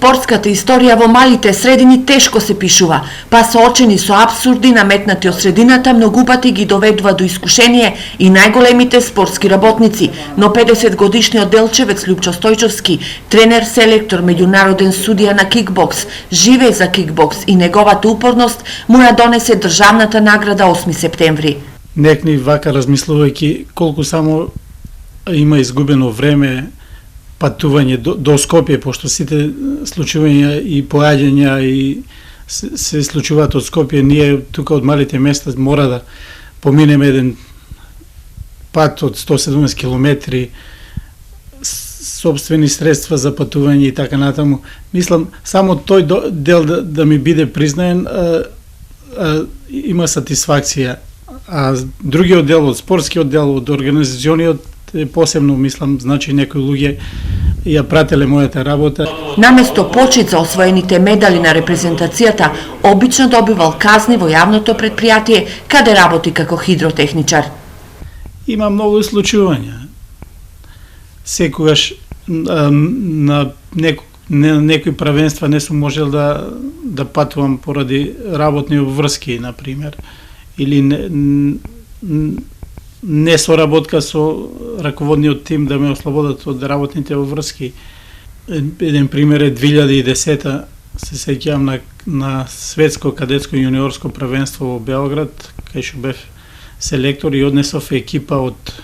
Спортската историја во малите средини тешко се пишува, па соочени со апсурди наметнати од средината многу пати ги доведува до искушение и најголемите спортски работници, но 50 годишниот делчевец Лјупчо Стојчовски, тренер, селектор, меѓународен судија на кикбокс, живее за кикбокс и неговата упорност му ја донесе државната награда 8 септември. Некни вака размислувајќи колку само има изгубено време патување до Скопје, пошто сите случувања и поаѓања и се случуваат од Скопје, ние тука од малите места мора да поминеме еден пат од 170 километри, собствени средства за патување и така натаму. Мислам, само тој дел да ми биде признаен, има сатисфакција. А другиот дел, од спортскиот дел, од организациониот, посебно, мислам, значи некои луѓе ја прателе мојата работа. Наместо почит за освоените медали на репрезентацијата, обично добивал казни во јавното предпријатие, каде работи како хидротехничар. Има многу случувања. Секогаш на некои правенства не сум можел да патувам поради работни врски, например, или не соработка со раководниот тим да ме ослободат од работните врски. Еден пример е 2010-та, се сеќавам на светско кадетско јуниорско првенство во Белград, кај што бев селектор и однесов екипа од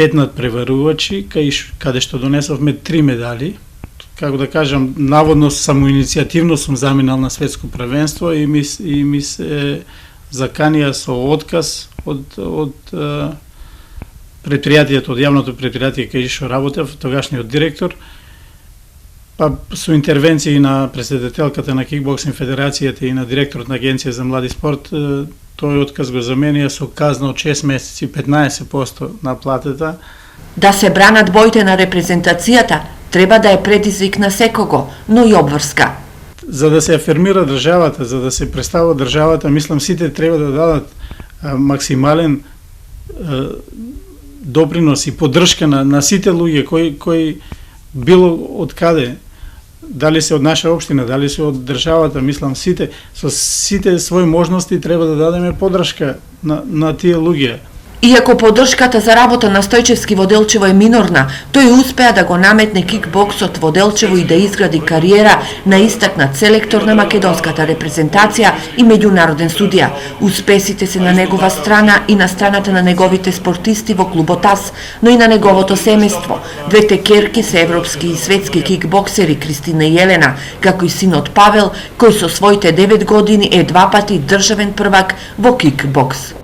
5 надпреварувачи, каде што донесовме 3 медали. Како да кажам, наводно самоиницијативно сум заминал на светско првенство и ми се заканија со отказ од предпријатието, од јавното предпријатие кај што работев, тогашниот директор, па со интервенции на претседателката на Кикбоксинг федерацијата и на директорот на Агенција за млади спорт, тој отказ го заменија со казна од 6 месеци, 15% на платата. Да се бранат боите на репрезентацијата, треба да е предизвик на секого, но и обврска. За да се афирмира државата, за да се представува државата, мислам сите треба да дадат максимален допринос и поддршка на сите луѓе кои било од каде, дали се од наша општина, дали се од државата, мислам сите, со сите своји можности треба да дадеме поддршка на тие луѓе. Иако поддршката за работа на Стојчевски во Делчево е минорна, тој успеа да го наметне кикбоксот во Делчево и да изгради кариера на истакнат селектор на македонската репрезентација и меѓународен судија. Успесите се на негова страна и на страната на неговите спортисти во клубот АС, но и на неговото семејство. Двете керки се европски и светски кикбоксери Кристина и Елена, како и синот Павел, кој со своите 9 години е 2 пати државен првак во кикбокс.